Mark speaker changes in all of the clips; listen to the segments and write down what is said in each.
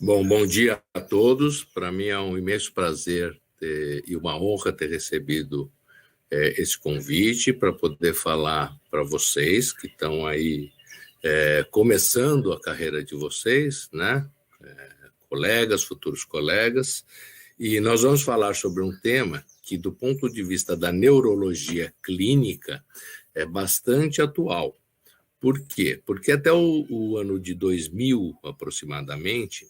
Speaker 1: Bom dia a todos. Para mim é um imenso prazer e uma honra ter recebido esse convite para poder falar para vocês que estão aí começando a carreira de vocês, né? Colegas, futuros colegas, e nós vamos falar sobre um tema que, do ponto de vista da neurologia clínica, é bastante atual. Por quê? Porque até o ano de 2000, aproximadamente,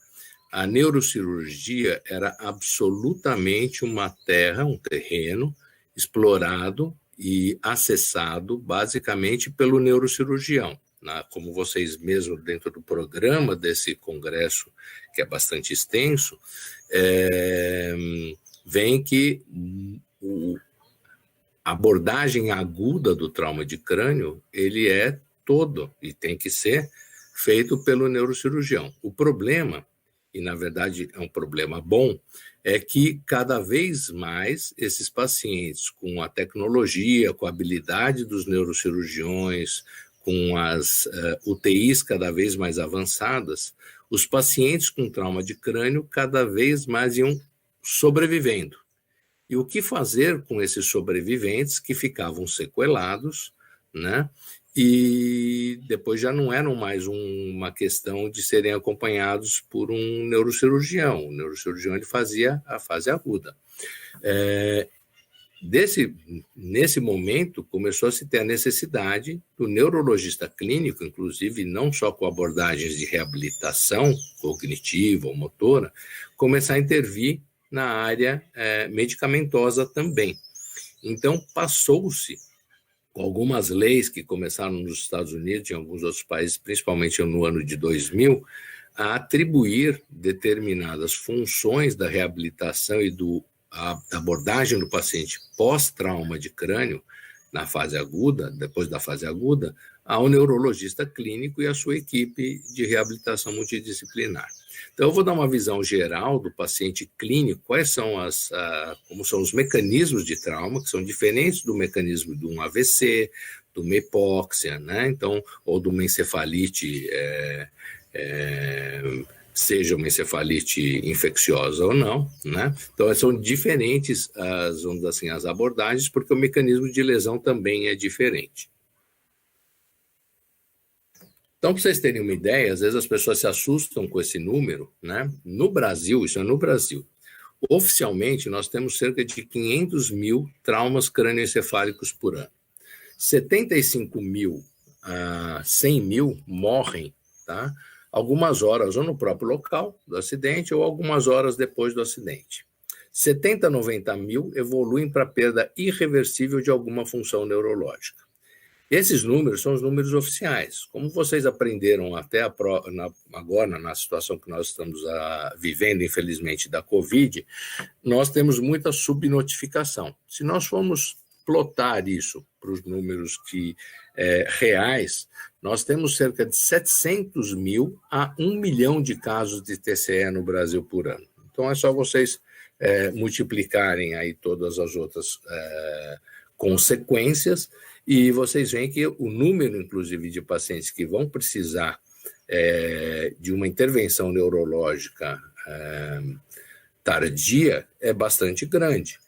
Speaker 1: a neurocirurgia era absolutamente uma terra, um terreno explorado e acessado basicamente pelo neurocirurgião. Como vocês mesmos, dentro do programa desse congresso, que é bastante extenso, vem que a abordagem aguda do trauma de crânio, ele é todo e tem que ser feito pelo neurocirurgião. O problema, e na verdade é um problema bom, é que cada vez mais esses pacientes com a tecnologia, com a habilidade dos neurocirurgiões, com as UTIs cada vez mais avançadas, os pacientes com trauma de crânio cada vez mais iam sobrevivendo. E o que fazer com esses sobreviventes que ficavam sequelados, né? E depois já não eram mais uma questão de serem acompanhados por um neurocirurgião. O neurocirurgião ele fazia a fase aguda. Nesse momento, começou a se ter a necessidade do neurologista clínico, inclusive não só com abordagens de reabilitação cognitiva ou motora, começar a intervir na área medicamentosa também. Então, passou-se com algumas leis que começaram nos Estados Unidos e em alguns outros países, principalmente no ano de 2000, a atribuir determinadas funções da reabilitação e da abordagem do paciente pós-trauma de crânio, na fase aguda, depois da fase aguda, ao neurologista clínico e à sua equipe de reabilitação multidisciplinar. Então, eu vou dar uma visão geral do paciente clínico, quais são como são os mecanismos de trauma, que são diferentes do mecanismo de um AVC, de uma hipóxia, né? Então, ou de uma encefalite, seja uma encefalite infecciosa ou não, né? Então, são diferentes vamos dizer assim, as abordagens, porque o mecanismo de lesão também é diferente. Então, para vocês terem uma ideia, às vezes as pessoas se assustam com esse número, né? No Brasil, isso é no Brasil, oficialmente nós temos cerca de 500 mil traumas crânioencefálicos por ano. 75 mil a 100 mil morrem, tá? Algumas horas ou no próprio local do acidente ou algumas horas depois do acidente. 70 a 90 mil evoluem para perda irreversível de alguma função neurológica. Esses números são os números oficiais. Como vocês aprenderam até agora, na situação que nós estamos vivendo, infelizmente, da Covid, nós temos muita subnotificação. Se nós formos plotar isso para os números reais, nós temos cerca de 700 mil a 1 milhão de casos de TCE no Brasil por ano. Então, é só vocês multiplicarem aí todas as outras consequências, e vocês veem que o número, inclusive, de pacientes que vão precisar de uma intervenção neurológica tardia é bastante grande.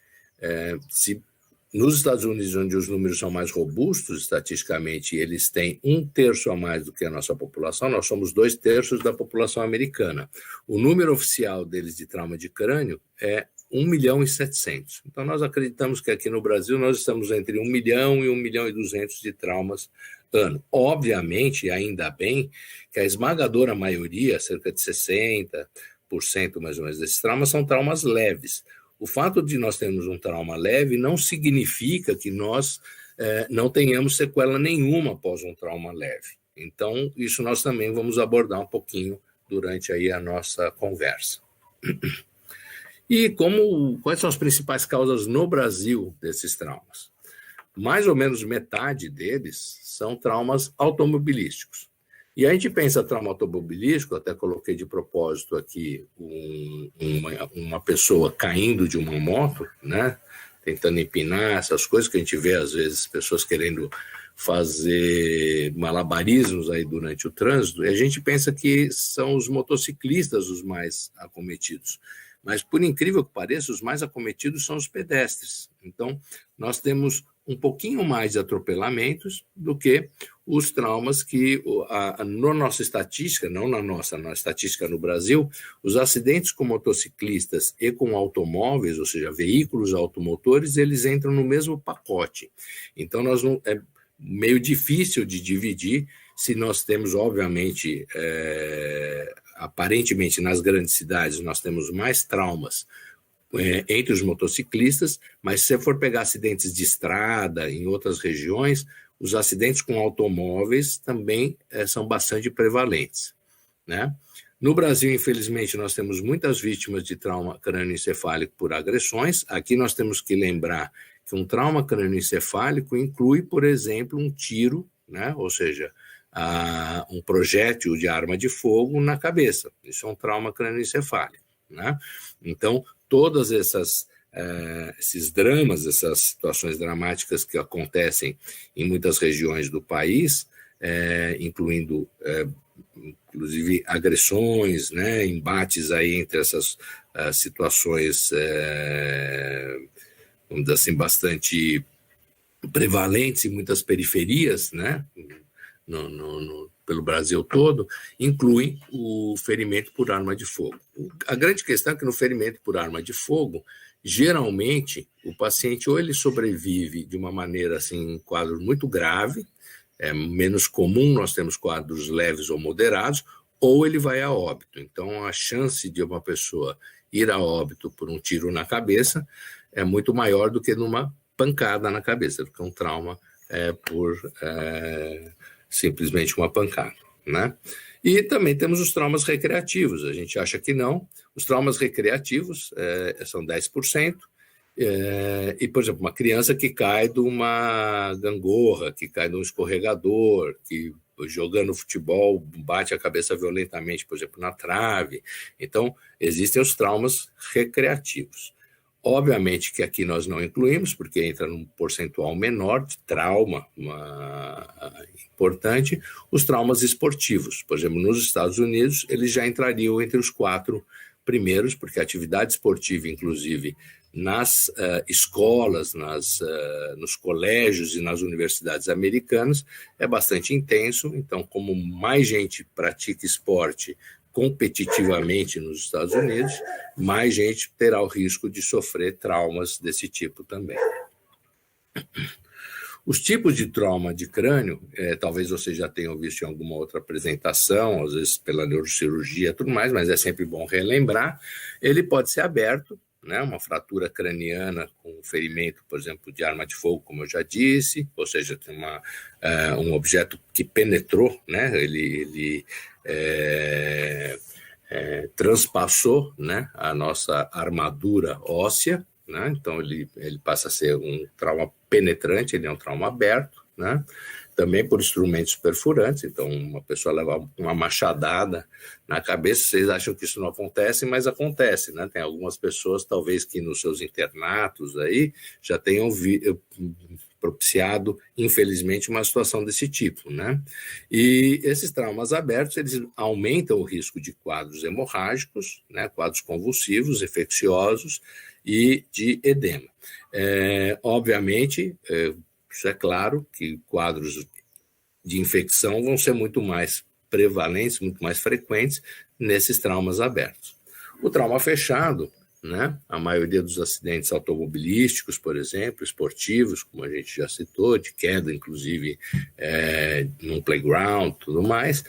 Speaker 1: Nos Estados Unidos, onde os números são mais robustos, estatisticamente, eles têm 1/3 a mais do que a nossa população, nós somos 2/3 da população americana. O número oficial deles de trauma de crânio é 1.700.000. Então, nós acreditamos que aqui no Brasil nós estamos entre 1 milhão e 1.200.000 de traumas ano. Obviamente, ainda bem, que a esmagadora maioria, cerca de 60% mais ou menos desses traumas, são traumas leves. O fato de nós termos um trauma leve não significa que nós não tenhamos sequela nenhuma após um trauma leve. Então, isso nós também vamos abordar um pouquinho durante aí a nossa conversa. E quais são as principais causas no Brasil desses traumas? Mais ou menos metade deles são traumas automobilísticos. E a gente pensa trauma automobilístico, até coloquei de propósito aqui uma pessoa caindo de uma moto, né? Tentando empinar, essas coisas que a gente vê às vezes, pessoas querendo fazer malabarismos aí durante o trânsito, e a gente pensa que são os motociclistas os mais acometidos. Mas, por incrível que pareça, os mais acometidos são os pedestres. Então, nós temos um pouquinho mais de atropelamentos do que os traumas que, na nossa estatística, não na nossa, na estatística no Brasil, os acidentes com motociclistas e com automóveis, ou seja, veículos automotores, eles entram no mesmo pacote. Então, é meio difícil de dividir se nós temos, obviamente, aparentemente nas grandes cidades nós temos mais traumas entre os motociclistas, mas se você for pegar acidentes de estrada em outras regiões, os acidentes com automóveis também são bastante prevalentes, né? No Brasil, infelizmente, nós temos muitas vítimas de trauma crânioencefálico por agressões. Aqui nós temos que lembrar que um trauma crânioencefálico inclui, por exemplo, um tiro, né? Ou seja, um projétil de arma de fogo na cabeça. Isso é um trauma crânioencefálico, né? Então, todas esses dramas, essas situações dramáticas que acontecem em muitas regiões do país, incluindo, inclusive, agressões, né, embates aí entre essas situações, vamos dizer assim, bastante prevalentes em muitas periferias, né, pelo Brasil todo, incluem o ferimento por arma de fogo. A grande questão é que no ferimento por arma de fogo, geralmente, o paciente ou ele sobrevive de uma maneira, assim, em quadro muito grave, é menos comum, nós temos quadros leves ou moderados, ou ele vai a óbito. Então, a chance de uma pessoa ir a óbito por um tiro na cabeça é muito maior do que numa pancada na cabeça, do que um trauma por simplesmente uma pancada, né? E também temos os traumas recreativos, a gente acha que não. Os traumas recreativos são 10%, e, por exemplo, uma criança que cai de uma gangorra, que cai de um escorregador, que jogando futebol bate a cabeça violentamente, por exemplo, na trave. Então, existem os traumas recreativos. Obviamente que aqui nós não incluímos, porque entra num percentual menor de trauma importante, os traumas esportivos. Por exemplo, nos Estados Unidos, eles já entrariam entre os 4 primeiros, porque a atividade esportiva, inclusive, nas escolas, nos colégios e nas universidades americanas, é bastante intenso. Então, como mais gente pratica esporte competitivamente nos Estados Unidos, mais gente terá o risco de sofrer traumas desse tipo também. Os tipos de trauma de crânio, talvez você já tenha visto em alguma outra apresentação, às vezes pela neurocirurgia e tudo mais, mas é sempre bom relembrar. Ele pode ser aberto, né, uma fratura craniana com ferimento, por exemplo, de arma de fogo, como eu já disse, ou seja, tem um objeto que penetrou, né, ele transpassou, né, a nossa armadura óssea, né, então ele passa a ser um trauma penetrante, ele é um trauma aberto, né, também por instrumentos perfurantes. Então uma pessoa leva uma machadada na cabeça, vocês acham que isso não acontece, mas acontece, né? Tem algumas pessoas, talvez que nos seus internatos aí, já tenham propiciado, infelizmente, uma situação desse tipo, né? E esses traumas abertos, eles aumentam o risco de quadros hemorrágicos, né? Quadros convulsivos, infecciosos e de edema. Obviamente, isso é claro que quadros de infecção vão ser muito mais prevalentes, muito mais frequentes nesses traumas abertos. O trauma fechado, né? A maioria dos acidentes automobilísticos, por exemplo, esportivos, como a gente já citou, de queda, inclusive, num playground, tudo mais,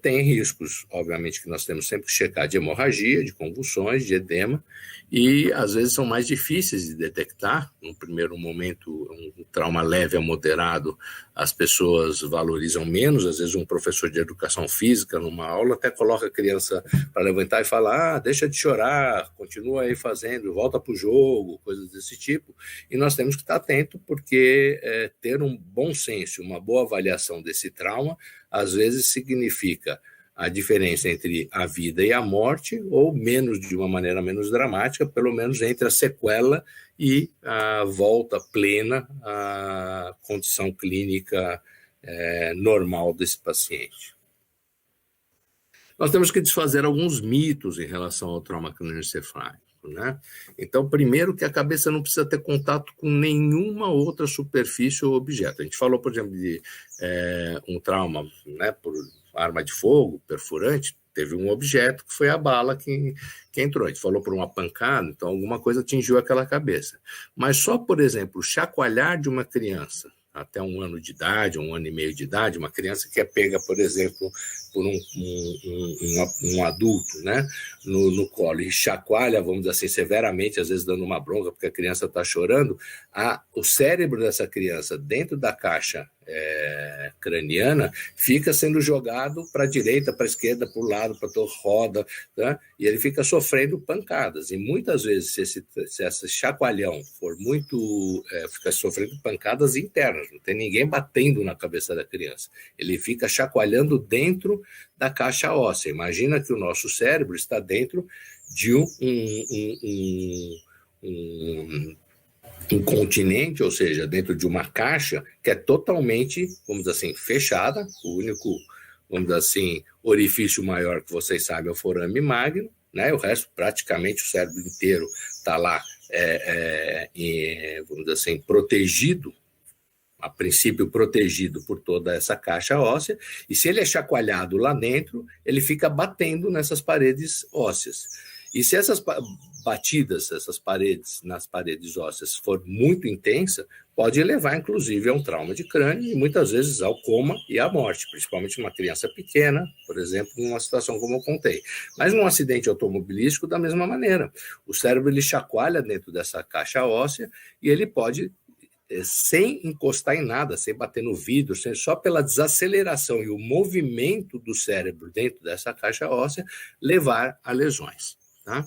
Speaker 1: tem riscos, obviamente, que nós temos sempre que checar de hemorragia, de convulsões, de edema, e às vezes são mais difíceis de detectar. No primeiro momento, um trauma leve a moderado, as pessoas valorizam menos. Às vezes um professor de educação física numa aula até coloca a criança para levantar e falar: deixa de chorar, continua aí fazendo, volta para o jogo, coisas desse tipo. E nós temos que estar atento, porque ter um bom senso, uma boa avaliação desse trauma, às vezes significa a diferença entre a vida e a morte, ou menos, de uma maneira menos dramática, pelo menos entre a sequela e a volta plena à condição clínica normal desse paciente. Nós temos que desfazer alguns mitos em relação ao trauma crânioencefálico, né? Então, primeiro, que a cabeça não precisa ter contato com nenhuma outra superfície ou objeto. A gente falou, por exemplo, de um trauma, né, por arma de fogo, perfurante, teve um objeto que foi a bala que entrou. A gente falou por uma pancada, então alguma coisa atingiu aquela cabeça. Mas só, por exemplo, o chacoalhar de uma criança até 1 ano de idade, 1 ano e meio de idade, uma criança que é pega, por exemplo, por um adulto, né, no colo, e chacoalha, vamos dizer assim, severamente, às vezes dando uma bronca porque a criança está chorando, o cérebro dessa criança, dentro da caixa craniana, fica sendo jogado para a direita, para a esquerda, para o lado, para toda roda, né? E ele fica sofrendo pancadas. E muitas vezes, se esse chacoalhão for muito, fica sofrendo pancadas internas, não tem ninguém batendo na cabeça da criança. Ele fica chacoalhando dentro da caixa óssea. Imagina que o nosso cérebro está dentro de um continente, ou seja, dentro de uma caixa que é totalmente, vamos dizer assim, fechada. O único, vamos dizer assim, orifício maior que vocês sabem é o forame magno, né? O resto, praticamente, o cérebro inteiro está lá, vamos dizer assim, protegido, a princípio protegido por toda essa caixa óssea, e se ele é chacoalhado lá dentro, ele fica batendo nessas paredes ósseas. E se essas batidas, essas paredes, nas paredes ósseas, for muito intensa, pode levar, inclusive, a um trauma de crânio e, muitas vezes, ao coma e à morte, principalmente uma criança pequena, por exemplo, numa situação como eu contei. Mas num acidente automobilístico, da mesma maneira. O cérebro, ele chacoalha dentro dessa caixa óssea e ele pode, sem encostar em nada, sem bater no vidro, só pela desaceleração e o movimento do cérebro dentro dessa caixa óssea, levar a lesões, tá?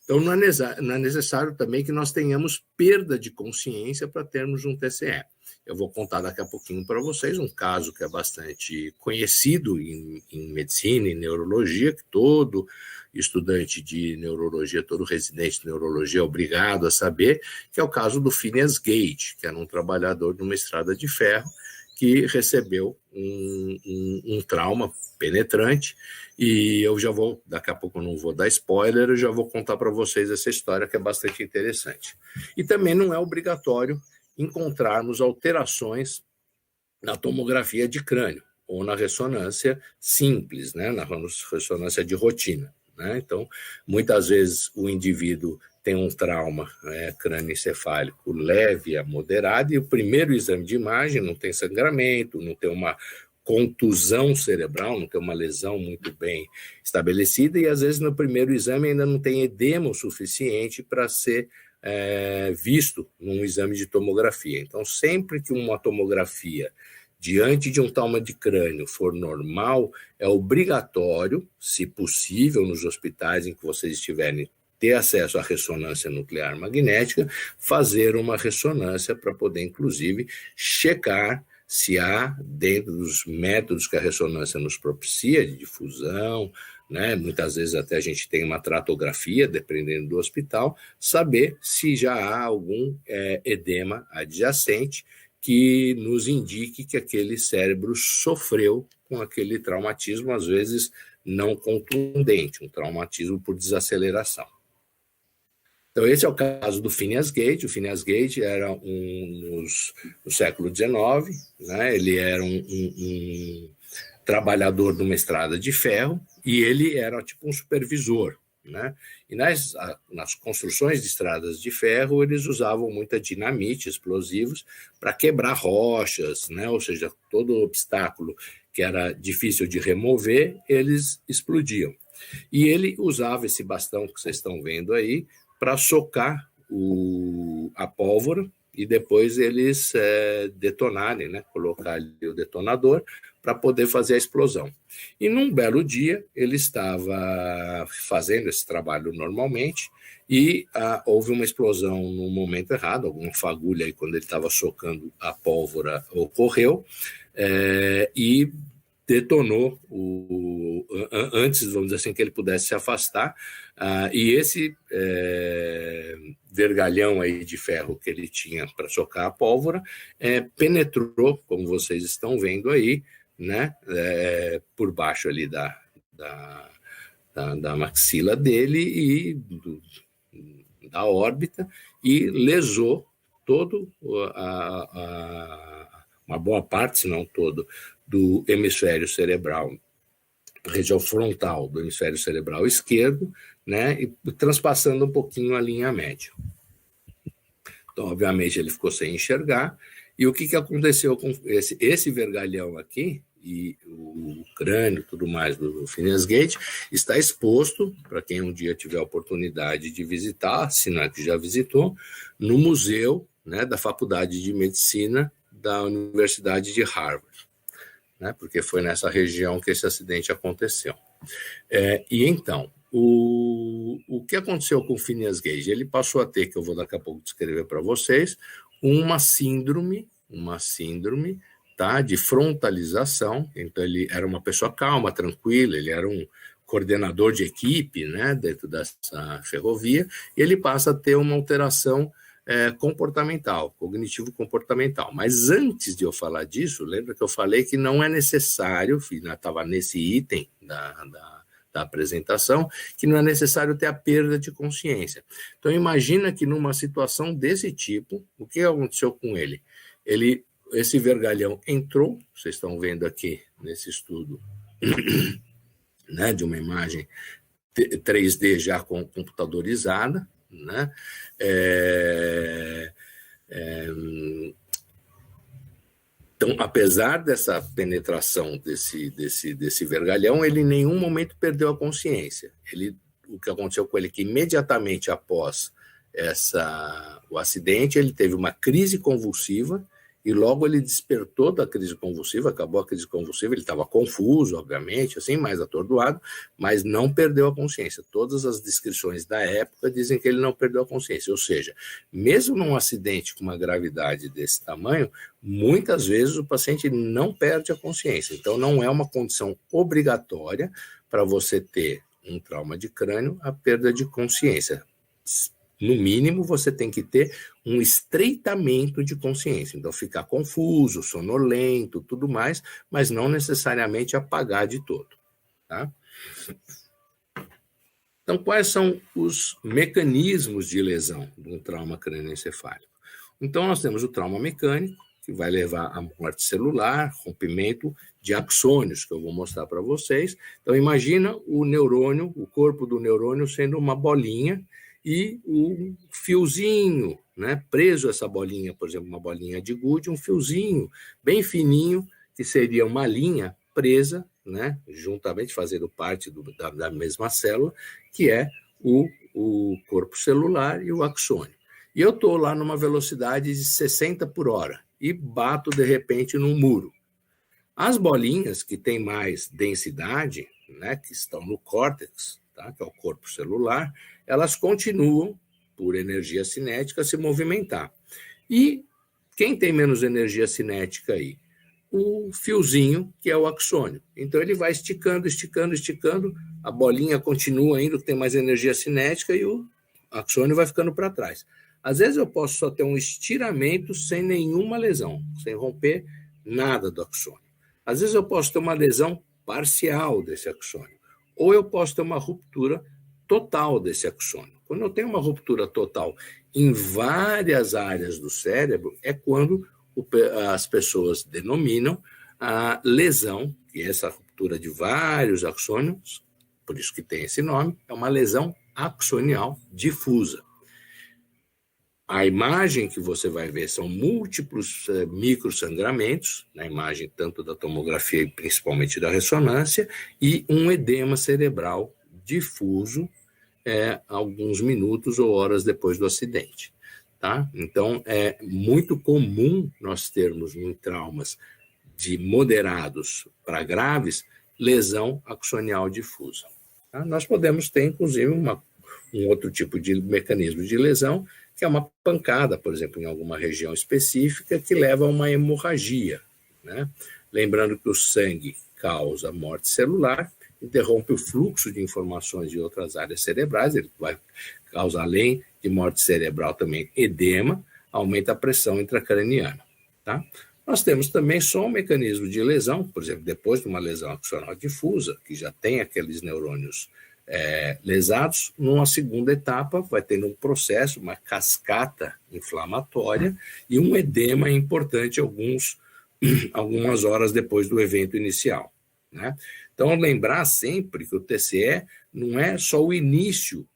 Speaker 1: Então, não é necessário também que nós tenhamos perda de consciência para termos um TCE. Eu vou contar daqui a pouquinho para vocês um caso que é bastante conhecido em medicina e neurologia, que todo estudante de neurologia, todo residente de neurologia é obrigado a saber, que é o caso do Phineas Gage, que era um trabalhador de uma estrada de ferro que recebeu um trauma penetrante. E eu já vou, daqui a pouco eu não vou dar spoiler, eu já vou contar para vocês essa história que é bastante interessante. E também não é obrigatório encontrarmos alterações na tomografia de crânio ou na ressonância simples, né, na ressonância de rotina, né? Então, muitas vezes o indivíduo tem um trauma crânioencefálico leve a moderado e o primeiro exame de imagem não tem sangramento, não tem uma contusão cerebral, não tem uma lesão muito bem estabelecida e, às vezes, no primeiro exame ainda não tem edema o suficiente para ser visto num exame de tomografia. Então, sempre que uma tomografia diante de um trauma de crânio for normal, é obrigatório, se possível, nos hospitais em que vocês estiverem, ter acesso à ressonância nuclear magnética, fazer uma ressonância para poder, inclusive, checar se há, dentro dos métodos que a ressonância nos propicia, de difusão, né, muitas vezes até a gente tem uma tratografia, dependendo do hospital, saber se já há algum edema adjacente que nos indique que aquele cérebro sofreu com aquele traumatismo, às vezes não contundente, um traumatismo por desaceleração. Então, esse é o caso do Phineas Gage. O Phineas Gage era no século XIX, né? Ele era um trabalhador de uma estrada de ferro e ele era tipo um supervisor, né? E nas construções de estradas de ferro, eles usavam muita dinamite, explosivos, para quebrar rochas, né? Ou seja, todo obstáculo que era difícil de remover, eles explodiam. E ele usava esse bastão que vocês estão vendo aí para socar a pólvora e depois eles detonarem, né? Colocar ali o detonador para poder fazer a explosão. E num belo dia, ele estava fazendo esse trabalho normalmente e houve uma explosão no momento errado, alguma fagulha aí quando ele estava socando a pólvora ocorreu, e detonou antes, vamos dizer assim, que ele pudesse se afastar, e esse vergalhão aí de ferro que ele tinha para socar a pólvora penetrou, como vocês estão vendo aí, né, por baixo ali da maxila dele e da órbita, e lesou todo uma boa parte, se não todo, do hemisfério cerebral, região frontal do hemisfério cerebral esquerdo, né, e transpassando um pouquinho a linha média. Então, obviamente, ele ficou sem enxergar. E o que aconteceu com esse vergalhão aqui, e o crânio e tudo mais do Phineas Gage, está exposto, para quem um dia tiver a oportunidade de visitar, se não é que já visitou, no museu, né, da Faculdade de Medicina da Universidade de Harvard, né, porque foi nessa região que esse acidente aconteceu. E então, o que aconteceu com o Phineas Gage? Ele passou a ter, que eu vou daqui a pouco descrever para vocês, uma síndrome, tá, de frontalização. Então, ele era uma pessoa calma, tranquila, ele era um coordenador de equipe, né, dentro dessa ferrovia, e ele passa a ter uma alteração comportamental, cognitivo-comportamental. Mas antes de eu falar disso, lembra que eu falei que não é necessário, estava nesse item da apresentação, que não é necessário ter a perda de consciência. Então, imagina que numa situação desse tipo, o que aconteceu com ele? Esse vergalhão entrou, vocês estão vendo aqui nesse estudo, né, de uma imagem 3D já computadorizada, né? Então, apesar dessa penetração desse vergalhão, ele em nenhum momento perdeu a consciência. O que aconteceu com ele é que imediatamente após o acidente, ele teve uma crise convulsiva, e logo ele despertou da crise convulsiva, acabou a crise convulsiva, ele estava confuso, obviamente, assim, mais atordoado, mas não perdeu a consciência. Todas as descrições da época dizem que ele não perdeu a consciência, ou seja, mesmo num acidente com uma gravidade desse tamanho, muitas vezes o paciente não perde a consciência. Então, não é uma condição obrigatória para você ter um trauma de crânio, a perda de consciência. No mínimo, você tem que ter um estreitamento de consciência. Então, ficar confuso, sonolento, tudo mais, mas não necessariamente apagar de todo. Tá? Então, quais são os mecanismos de lesão de um trauma crânioencefálico? Então, nós temos o trauma mecânico, que vai levar à morte celular, rompimento de axônios, que eu vou mostrar para vocês. Então, imagina o neurônio, o corpo do neurônio sendo uma bolinha, e um fiozinho, né, preso a essa bolinha, por exemplo, uma bolinha de gude, um fiozinho bem fininho, que seria uma linha presa, né, juntamente fazendo parte da mesma célula, que é o corpo celular e o axônio. E eu estou lá numa velocidade de 60 por hora e bato, de repente, num muro. As bolinhas que têm mais densidade, né, que estão no córtex, tá, que é o corpo celular, elas continuam, por energia cinética, a se movimentar. E quem tem menos energia cinética aí? O fiozinho, que é o axônio. Então, ele vai esticando, a bolinha continua indo, tem mais energia cinética, e o axônio vai ficando para trás. Às vezes, eu posso só ter um estiramento sem nenhuma lesão, sem romper nada do axônio. Às vezes, eu posso ter uma lesão parcial desse axônio, ou eu posso ter uma ruptura total desse axônio. Quando eu tenho uma ruptura total em várias áreas do cérebro, é quando as pessoas denominam a lesão, que é essa ruptura de vários axônios, por isso que tem esse nome, é uma lesão axonial difusa. A imagem que você vai ver são múltiplos microsangramentos, na imagem tanto da tomografia e principalmente da ressonância, e um edema cerebral difuso alguns minutos ou horas depois do acidente. Tá? Então, é muito comum nós termos em traumas de moderados para graves, lesão axonial difusa. Tá? Nós podemos ter, inclusive, um outro tipo de mecanismo de lesão, que é uma pancada, por exemplo, em alguma região específica, que leva a uma hemorragia, né? Lembrando que o sangue causa morte celular, interrompe o fluxo de informações de outras áreas cerebrais, ele vai causar, além de morte cerebral, também edema, aumenta a pressão intracraniana. Tá? Nós temos também só um mecanismo de lesão, por exemplo, depois de uma lesão axonal difusa, que já tem aqueles neurônios lesados, numa segunda etapa vai tendo um processo, uma cascata inflamatória e um edema importante algumas horas depois do evento inicial. Né? Então, lembrar sempre que o TCE não é só o início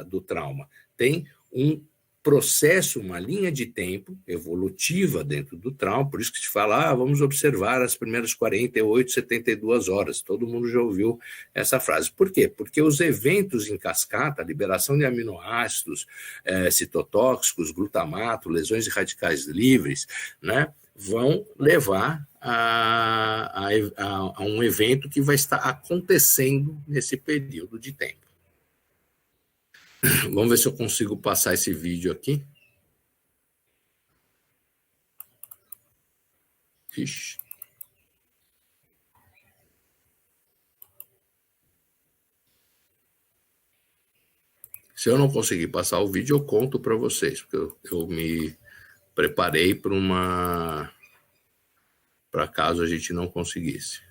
Speaker 1: do trauma, tem um processo, uma linha de tempo evolutiva dentro do trauma, por isso que se fala, vamos observar as primeiras 48, 72 horas, todo mundo já ouviu essa frase. Por quê? Porque os eventos em cascata, liberação de aminoácidos, citotóxicos, glutamato, lesões de radicais livres, né, vão levar a um evento que vai estar acontecendo nesse período de tempo. Vamos ver se eu consigo passar esse vídeo aqui. Ixi. Se eu não conseguir passar o vídeo, eu conto para vocês, porque eu me preparei para caso a gente não conseguisse.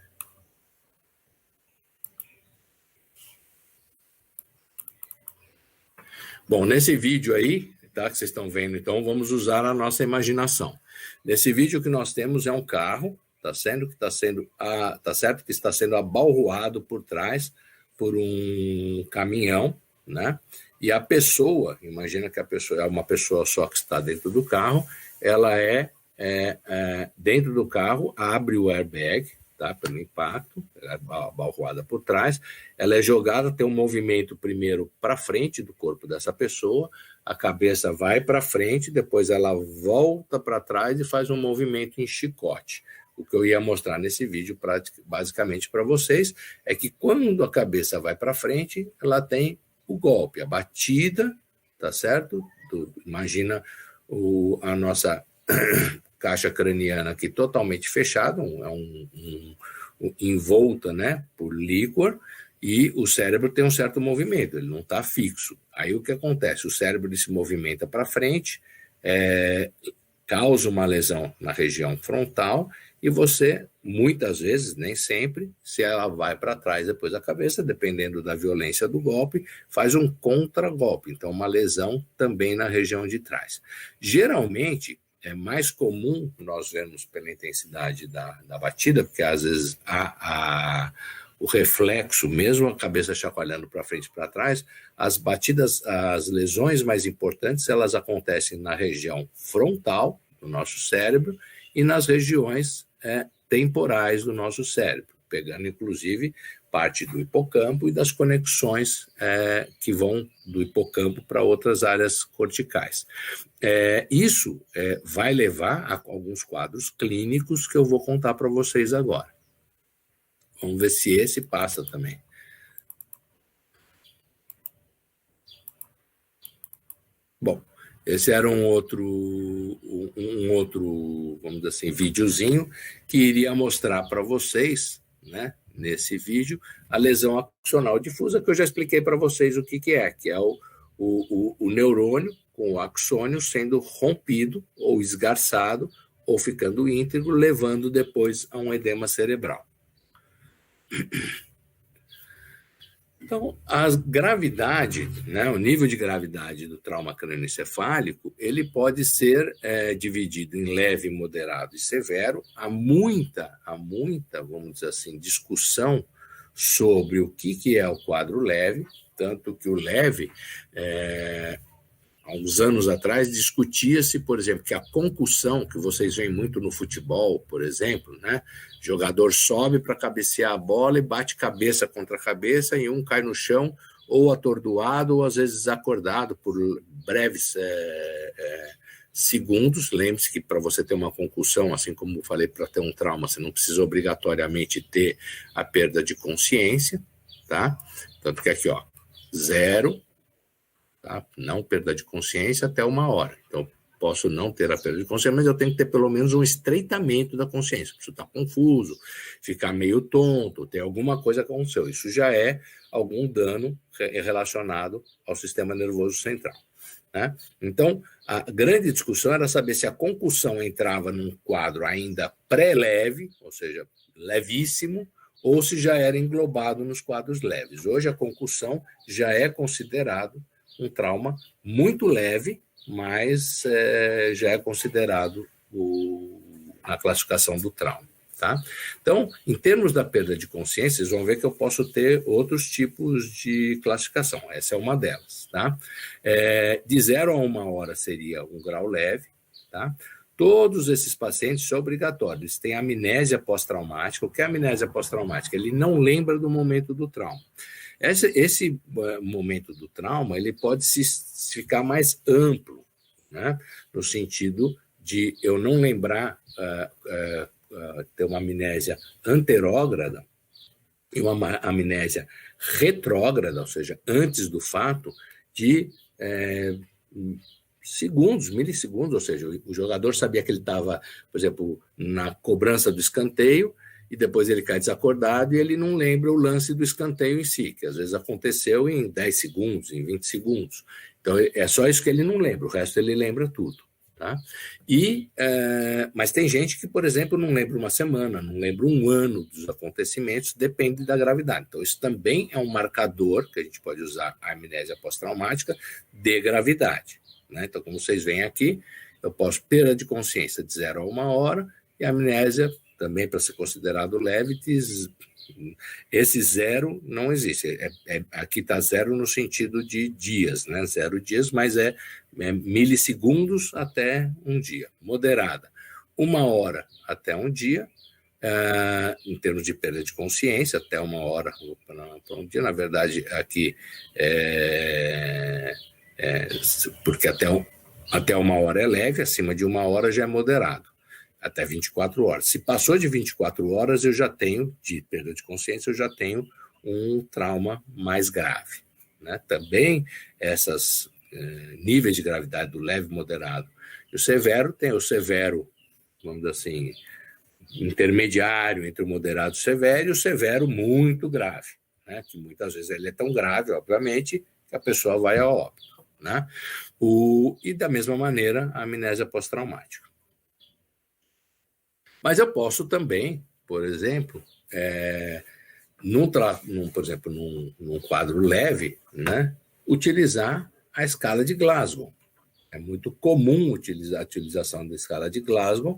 Speaker 1: Bom, nesse vídeo aí, tá, que vocês estão vendo, então, vamos usar a nossa imaginação. Nesse vídeo que nós temos é um carro, tá certo que está sendo abalroado por trás por um caminhão, né? E a pessoa, imagina que a pessoa é uma pessoa só que está dentro do carro, ela dentro do carro, abre o airbag, tá, pelo impacto, ela é abalroada por trás, ela é jogada, tem um movimento primeiro para frente do corpo dessa pessoa, a cabeça vai para frente, depois ela volta para trás e faz um movimento em chicote. O que eu ia mostrar nesse vídeo, basicamente para vocês, é que quando a cabeça vai para frente, ela tem o golpe, a batida, tá certo? Imagina a nossa caixa craniana aqui totalmente fechada, envolta, né, por líquor, e o cérebro tem um certo movimento, ele não está fixo. Aí o que acontece? O cérebro se movimenta para frente, causa uma lesão na região frontal, e você, muitas vezes, nem sempre, se ela vai para trás depois da cabeça, dependendo da violência do golpe, faz um contragolpe, então uma lesão também na região de trás. Geralmente, é mais comum nós vermos pela intensidade da batida, porque às vezes o reflexo, mesmo a cabeça chacoalhando para frente e para trás, as batidas, as lesões mais importantes, elas acontecem na região frontal do nosso cérebro e nas regiões temporais do nosso cérebro, pegando inclusive parte do hipocampo e das conexões que vão do hipocampo para outras áreas corticais. Isso vai levar a alguns quadros clínicos que eu vou contar para vocês agora. Vamos ver se esse passa também. Bom, esse era um outro, vamos dizer assim, videozinho que iria mostrar para vocês, né, nesse vídeo, a lesão axonal difusa, que eu já expliquei para vocês o que é o neurônio com o axônio sendo rompido ou esgarçado ou ficando íntegro, levando depois a um edema cerebral. Então, a gravidade, né, o nível de gravidade do trauma crânioencefálico, ele pode ser dividido em leve, moderado e severo. Há muita, vamos dizer assim, discussão sobre o que é o quadro leve, tanto que o leve, há uns anos atrás, discutia-se, por exemplo, que a concussão, que vocês veem muito no futebol, por exemplo, né? O jogador sobe para cabecear a bola e bate cabeça contra cabeça e um cai no chão ou atordoado ou às vezes desacordado por breves segundos. Lembre-se que para você ter uma concussão, assim como eu falei, para ter um trauma, você não precisa obrigatoriamente ter a perda de consciência, tá? Tanto que aqui, ó, 0, tá? Não perda de consciência até 1 hora. Então, posso não ter a perda de consciência, mas eu tenho que ter pelo menos um estreitamento da consciência. Preciso estar confuso, ficar meio tonto, ter alguma coisa que aconteceu. Isso já é algum dano relacionado ao sistema nervoso central, né? Então, a grande discussão era saber se a concussão entrava num quadro ainda pré-leve, ou seja, levíssimo, ou se já era englobado nos quadros leves. Hoje, a concussão já é considerado um trauma muito leve, mas já é considerado a classificação do trauma. Tá? Então, em termos da perda de consciência, vocês vão ver que eu posso ter outros tipos de classificação. Essa é uma delas. Tá? De 0 a 1 hora seria um grau leve. Tá? Todos esses pacientes são obrigatórios. Eles têm amnésia pós-traumática. O que é amnésia pós-traumática? Ele não lembra do momento do trauma. Esse momento do trauma ele pode ficar mais amplo, né? No sentido de eu não lembrar, ter uma amnésia anterógrada e uma amnésia retrógrada, ou seja, antes do fato, de segundos, milissegundos, ou seja, o jogador sabia que ele estava, por exemplo, na cobrança do escanteio, e depois ele cai desacordado e ele não lembra o lance do escanteio em si, que às vezes aconteceu em 10 segundos, em 20 segundos. Então, é só isso que ele não lembra, o resto ele lembra tudo. Tá? Mas tem gente que, por exemplo, não lembra uma semana, não lembra um ano dos acontecimentos, depende da gravidade. Então, isso também é um marcador que a gente pode usar a amnésia pós-traumática de gravidade. Né? Então, como vocês veem aqui, eu posso perda de consciência de 0 a 1 hora e a amnésia também para ser considerado leve, esse 0 não existe. Aqui está 0 no sentido de dias, né? 0 dias, mas é milissegundos até um dia. Moderada, 1 hora até um dia, em termos de perda de consciência, até 1 hora para um dia. Na verdade, aqui, porque até 1 hora é leve, acima de 1 hora já é moderado. Até 24 horas. Se passou de 24 horas, eu já tenho, de perda de consciência, eu já tenho um trauma mais grave. Né? Também esses níveis de gravidade do leve, moderado e o severo, tem o severo, vamos dizer assim, intermediário entre o moderado e o severo, e o severo muito grave, né? Que muitas vezes ele é tão grave, obviamente, que a pessoa vai a óbito. Né? E da mesma maneira, a amnésia pós-traumática. Mas eu posso também, por exemplo, por exemplo, num quadro leve, né, utilizar a escala de Glasgow. É muito comum a utilização da escala de Glasgow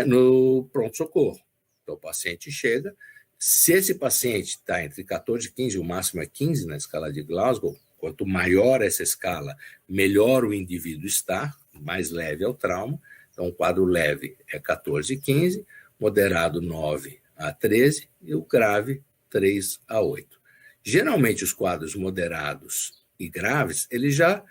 Speaker 1: no pronto-socorro. Então, o paciente chega, se esse paciente está entre 14 e 15, o máximo é 15 na escala de Glasgow, quanto maior essa escala, melhor o indivíduo está, mais leve é o trauma. Então, o quadro leve é 14 e 15, moderado 9 a 13 e o grave 3 a 8. Geralmente, os quadros moderados e graves, eles já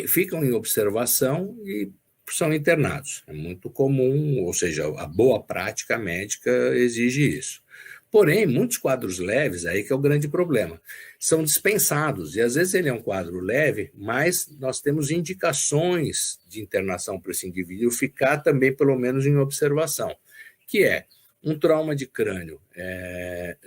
Speaker 1: ficam em observação e são internados. É muito comum, ou seja, a boa prática médica exige isso. Porém, muitos quadros leves, aí que é o grande problema, são dispensados, e às vezes ele é um quadro leve, mas nós temos indicações de internação para esse indivíduo ficar também, pelo menos, em observação, que é um trauma de crânio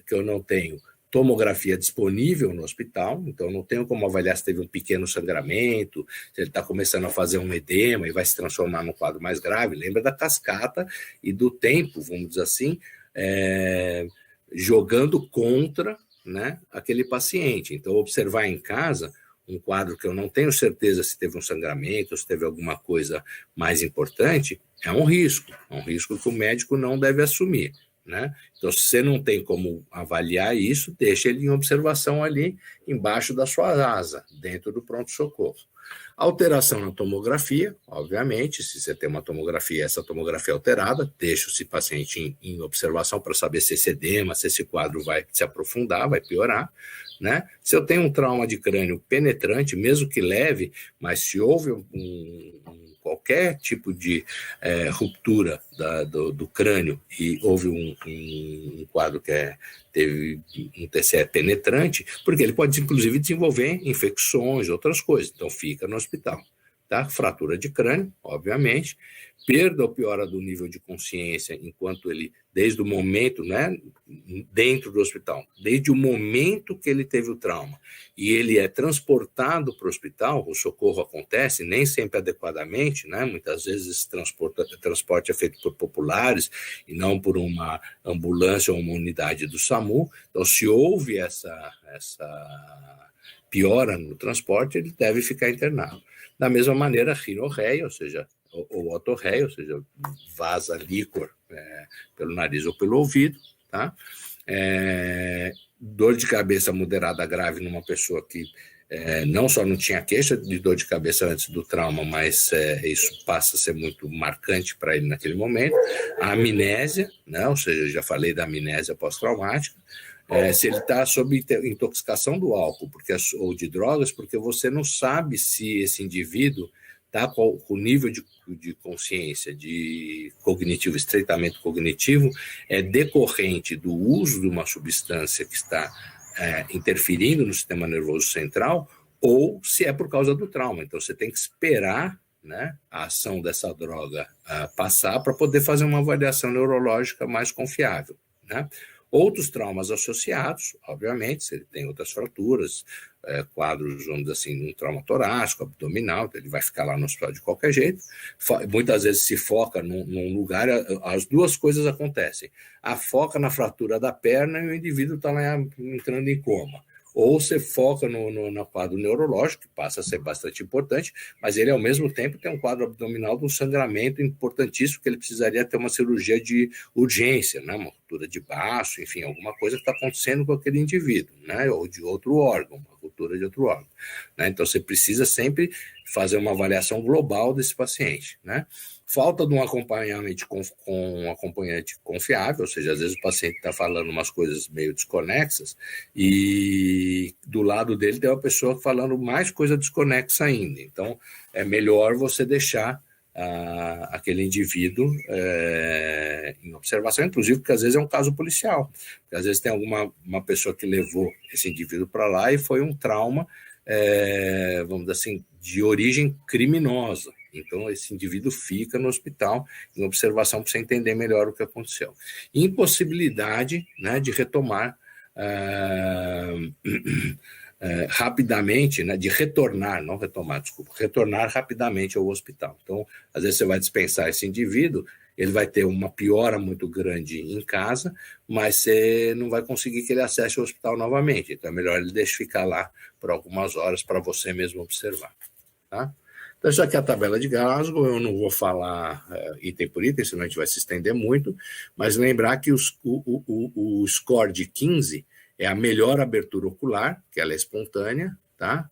Speaker 1: que eu não tenho tomografia disponível no hospital, então eu não tenho como avaliar se teve um pequeno sangramento, se ele está começando a fazer um edema e vai se transformar num quadro mais grave. Lembra da cascata e do tempo, vamos dizer assim, jogando contra, né, aquele paciente. Então, observar em casa um quadro que eu não tenho certeza se teve um sangramento, se teve alguma coisa mais importante, é um risco que o médico não deve assumir. Né? Então, se você não tem como avaliar isso, deixa ele em observação ali embaixo da sua asa, dentro do pronto-socorro. Alteração na tomografia, obviamente, se você tem uma tomografia, essa tomografia alterada, deixa esse paciente em observação para saber se esse edema, se esse quadro vai se aprofundar, vai piorar. Né? Se eu tenho um trauma de crânio penetrante, mesmo que leve, mas se houve qualquer tipo de ruptura do crânio e houve um quadro que teve um TCE penetrante, porque ele pode, inclusive, desenvolver infecções, outras coisas. Então, fica no hospital. tá? Fratura de crânio, obviamente, perda ou piora do nível de consciência enquanto ele, desde o momento, né, dentro do hospital, desde o momento que ele teve o trauma, e ele é transportado para o hospital, o socorro acontece, nem sempre adequadamente, né, muitas vezes esse transporte é feito por populares e não por uma ambulância ou uma unidade do SAMU, então se houve essa piora no transporte, ele deve ficar internado. Da mesma maneira, rinorreia, ou seja, ou otorreia, ou seja, vaza líquor pelo nariz ou pelo ouvido, tá? Dor de cabeça moderada grave numa pessoa que não só não tinha queixa de dor de cabeça antes do trauma, mas isso passa a ser muito marcante para ele naquele momento. A amnésia, né? Ou seja, já falei da amnésia pós-traumática. Se ele está sob intoxicação do álcool ou de drogas, porque você não sabe se esse indivíduo está com o nível de consciência, de cognitivo, estreitamento cognitivo, decorrente do uso de uma substância que está interferindo no sistema nervoso central, ou se é por causa do trauma. Então, você tem que esperar, né, a ação dessa droga passar para poder fazer uma avaliação neurológica mais confiável, né? Outros traumas associados, obviamente, se ele tem outras fraturas, quadros, vamos dizer assim, um trauma torácico, abdominal, então ele vai ficar lá no hospital de qualquer jeito. Muitas vezes se foca num lugar, as duas coisas acontecem. A foca na fratura da perna e o indivíduo está lá entrando em coma. Ou você foca no quadro neurológico, que passa a ser bastante importante, mas ele, ao mesmo tempo, tem um quadro abdominal de um sangramento importantíssimo, que ele precisaria ter uma cirurgia de urgência, né? Uma ruptura de baço, enfim, alguma coisa que está acontecendo com aquele indivíduo, né? Ou de outro órgão, uma ruptura de outro órgão, né? Então, você precisa sempre fazer uma avaliação global desse paciente, né? Falta de um acompanhamento com um acompanhante confiável, ou seja, às vezes o paciente está falando umas coisas meio desconexas e do lado dele tem uma pessoa falando mais coisa desconexa ainda. Então, é melhor você deixar aquele indivíduo em observação, inclusive porque às vezes é um caso policial, porque às vezes tem uma pessoa que levou esse indivíduo para lá e foi um trauma, vamos dizer assim, de origem criminosa. Então, esse indivíduo fica no hospital em observação para você entender melhor o que aconteceu. Impossibilidade, né, de retomar rapidamente, né, de retornar, não retomar, desculpa, retornar rapidamente ao hospital. Então, às vezes você vai dispensar esse indivíduo, ele vai ter uma piora muito grande em casa, mas você não vai conseguir que ele acesse o hospital novamente. Então, é melhor ele deixar ficar lá por algumas horas para você mesmo observar, tá? Então, isso aqui é a tabela de Glasgow, eu não vou falar item por item, senão a gente vai se estender muito, mas lembrar que o score de 15 é a melhor abertura ocular, que ela é espontânea, tá?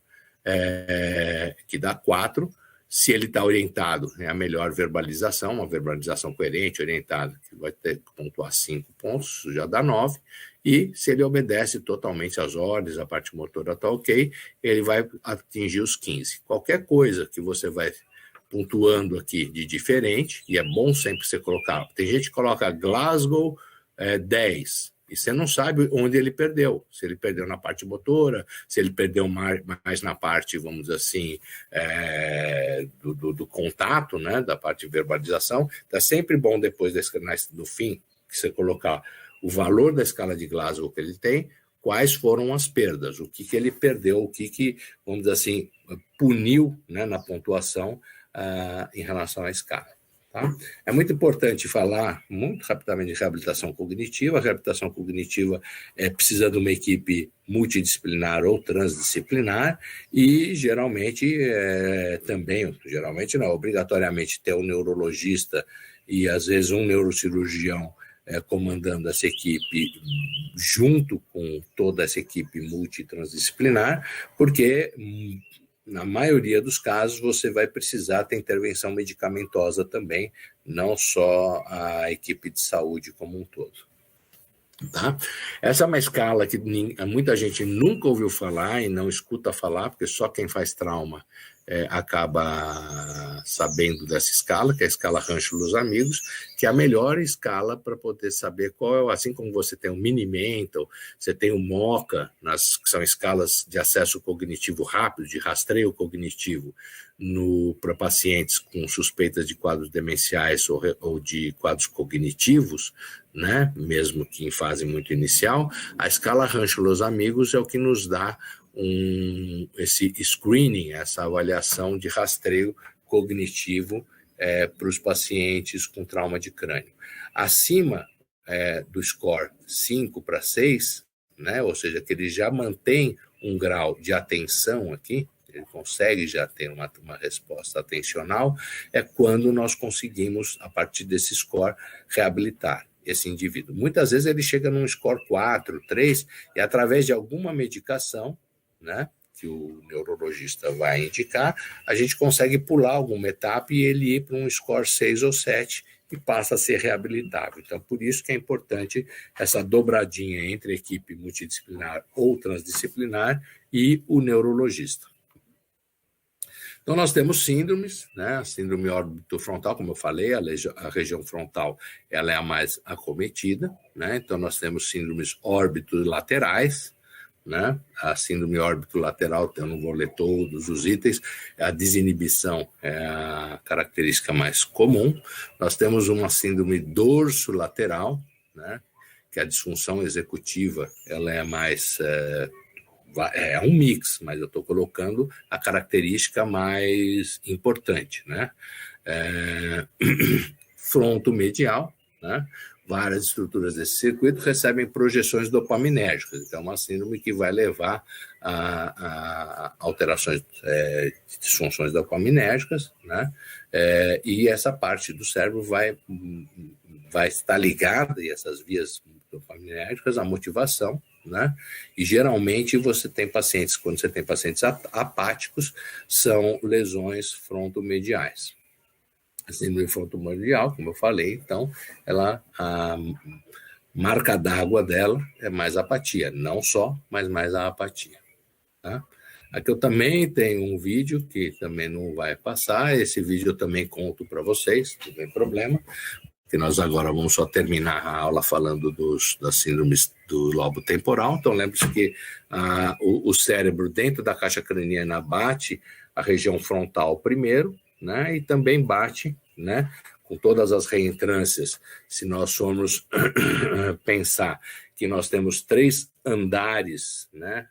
Speaker 1: Que dá 4. Se ele está orientado, é a melhor verbalização, uma verbalização coerente, orientada, que vai ter que pontuar 5 pontos, já dá 9. E se ele obedece totalmente às ordens, a parte motora está ok, ele vai atingir os 15. Qualquer coisa que você vai pontuando aqui de diferente, e é bom sempre você colocar, tem gente que coloca Glasgow 10, e você não sabe onde ele perdeu, se ele perdeu na parte motora, se ele perdeu mais na parte, vamos dizer assim, do contato, né, da parte de verbalização. Está sempre bom depois do fim, que você colocar o valor da escala de Glasgow que ele tem, quais foram as perdas, o que ele perdeu, o que vamos dizer assim, puniu, né, na pontuação em relação à escala. Tá? É muito importante falar muito rapidamente de reabilitação cognitiva. A reabilitação cognitiva precisa de uma equipe multidisciplinar ou transdisciplinar e geralmente obrigatoriamente ter um neurologista e às vezes um neurocirurgião comandando essa equipe junto com toda essa equipe multitransdisciplinar, porque na maioria dos casos você vai precisar ter intervenção medicamentosa também, não só a equipe de saúde como um todo. Tá? Essa é uma escala que muita gente nunca ouviu falar e não escuta falar, porque só quem faz trauma acaba sabendo dessa escala, que é a escala Rancho dos Amigos, que é a melhor escala para poder saber qual é, assim como você tem o Mini-Mental, você tem o MoCA, que são escalas de acesso cognitivo rápido, de rastreio cognitivo, para pacientes com suspeitas de quadros demenciais ou de quadros cognitivos, né, mesmo que em fase muito inicial. A escala Rancho dos Amigos é o que nos dá esse screening, essa avaliação de rastreio cognitivo para os pacientes com trauma de crânio. Acima do score 5 para 6, né, ou seja, que ele já mantém um grau de atenção aqui, ele consegue já ter uma resposta atencional, é quando nós conseguimos, a partir desse score, reabilitar esse indivíduo. Muitas vezes ele chega num score 4, 3, e através de alguma medicação, né, que o neurologista vai indicar, a gente consegue pular alguma etapa e ele ir para um score 6 ou 7 e passa a ser reabilitável. Então, por isso que é importante essa dobradinha entre a equipe multidisciplinar ou transdisciplinar e o neurologista. Então, nós temos síndromes, né? A síndrome órbito-frontal, como eu falei, a região frontal ela é a mais acometida, né? Então, nós temos síndromes órbito-laterais, né? A síndrome órbito-lateral, eu não vou ler todos os itens, a desinibição é a característica mais comum. Nós temos uma síndrome dorso-lateral, né? Que a disfunção executiva ela é mais... é um mix, mas eu estou colocando a característica mais importante, né? Fronto-medial, né? Várias estruturas desse circuito recebem projeções dopaminérgicas, então é uma síndrome que vai levar a alterações de disfunções dopaminérgicas, né? E essa parte do cérebro vai estar ligada, e essas vias dopaminérgicas, à motivação, né? E geralmente você tem pacientes, quando você tem pacientes apáticos, são lesões frontomediais. A síndrome frontomedial, como eu falei, então, a marca d'água dela é mais apatia, não só, mas mais a apatia. Tá? Aqui eu também tenho um vídeo que também não vai passar, esse vídeo eu também conto para vocês, não tem problema, que nós agora vamos só terminar a aula falando das síndromes do lobo temporal. Então, lembre-se que o cérebro dentro da caixa craniana bate a região frontal primeiro, né, e também bate, né, com todas as reentrâncias. Se nós formos pensar que nós temos 3 andares, né,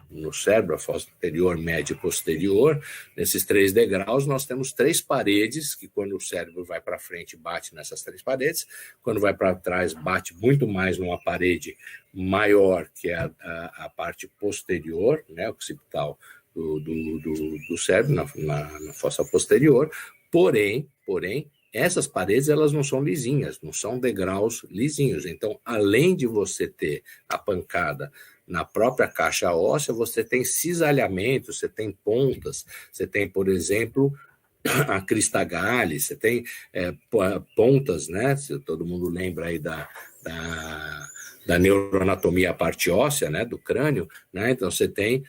Speaker 1: no cérebro, a fossa anterior, média e posterior, nesses 3 degraus, nós temos 3 paredes, que quando o cérebro vai para frente, bate nessas 3 paredes, quando vai para trás, bate muito mais numa parede maior, que é a parte posterior, né, occipital do cérebro, na fossa posterior, porém, essas paredes elas não são lisinhas, não são degraus lisinhos. Então, além de você ter a pancada na própria caixa óssea, você tem cisalhamento, você tem pontas, você tem, por exemplo, a crista galli, você tem pontas, né? Se todo mundo lembra aí da neuroanatomia, a parte óssea, né, do crânio, né? Então você tem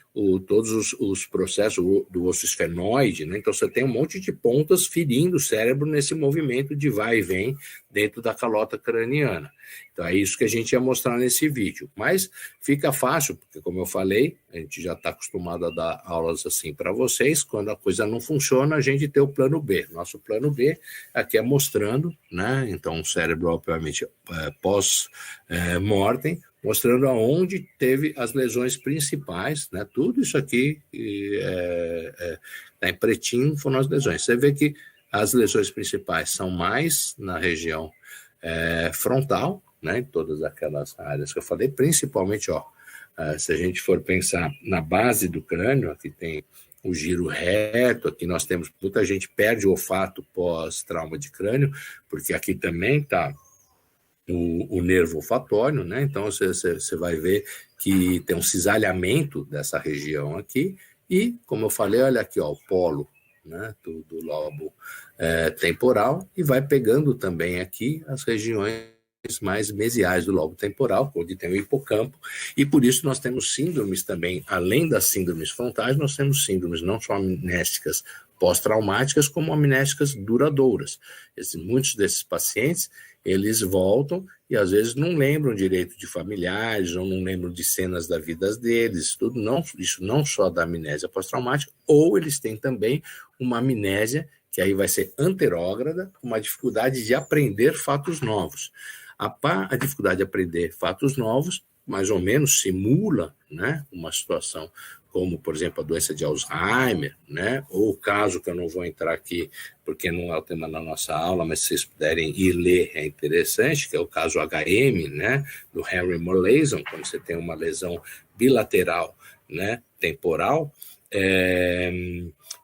Speaker 1: todos os processos do osso esfenoide, né? Então você tem um monte de pontas ferindo o cérebro nesse movimento de vai e vem dentro da calota craniana. Então é isso que a gente ia mostrar nesse vídeo. Mas fica fácil, porque como eu falei, a gente já está acostumado a dar aulas assim para vocês, quando a coisa não funciona, a gente tem o plano B. Nosso plano B aqui é mostrando, né? Então o cérebro, obviamente, pós-mortem, mostrando aonde teve as lesões principais, né? Tudo isso aqui tá em pretinho, foram as lesões. Você vê que as lesões principais são mais na região frontal, né? Em todas aquelas áreas que eu falei, principalmente, se a gente for pensar na base do crânio, aqui tem o giro reto, aqui nós temos, muita gente perde o olfato pós-trauma de crânio, porque aqui também está o nervo olfatório, né? Então você vai ver que tem um cisalhamento dessa região aqui, e, como eu falei, olha aqui, o polo, né, do lobo temporal, e vai pegando também aqui as regiões mais mesiais do lobo temporal, onde tem o hipocampo, e por isso nós temos síndromes também, além das síndromes frontais, nós temos síndromes não só amnésticas pós-traumáticas, como amnésticas duradouras. Muitos desses pacientes, eles voltam e às vezes não lembram direito de familiares, ou não lembram de cenas da vida deles, isso não só da amnésia pós-traumática, ou eles têm também uma amnésia que aí vai ser anterógrada, uma dificuldade de aprender fatos novos. A dificuldade de aprender fatos novos, mais ou menos, simula, né, uma situação como, por exemplo, a doença de Alzheimer, né, ou o caso que eu não vou entrar aqui, porque não é o tema da nossa aula, mas se vocês puderem ir ler, é interessante, que é o caso HM, né, do Henry Molaison, quando você tem uma lesão bilateral, né, temporal,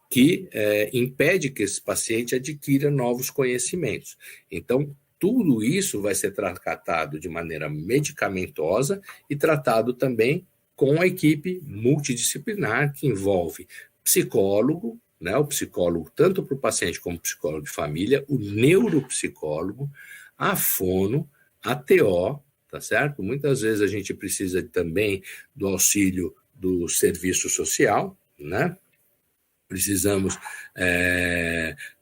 Speaker 1: que impede que esse paciente adquira novos conhecimentos. Então, tudo isso vai ser tratado de maneira medicamentosa e tratado também com a equipe multidisciplinar, que envolve psicólogo, né, o psicólogo tanto para o paciente como psicólogo de família, o neuropsicólogo, a fono, a TO, tá certo? Muitas vezes a gente precisa também do auxílio do serviço social, né? Precisamos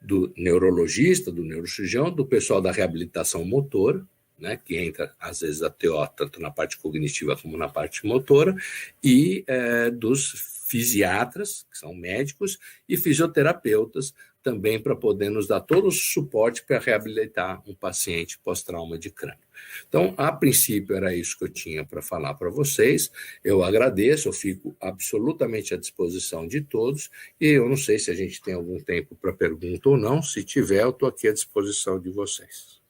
Speaker 1: do neurologista, do neurocirurgião, do pessoal da reabilitação motora, né, que entra, às vezes, a TO, tanto na parte cognitiva como na parte motora, e dos fisiatras, que são médicos, e fisioterapeutas, também para poder nos dar todo o suporte para reabilitar um paciente pós-trauma de crânio. Então, a princípio, era isso que eu tinha para falar para vocês. Eu agradeço, eu fico absolutamente à disposição de todos, e eu não sei se a gente tem algum tempo para pergunta ou não. Se tiver, eu estou aqui à disposição de vocês.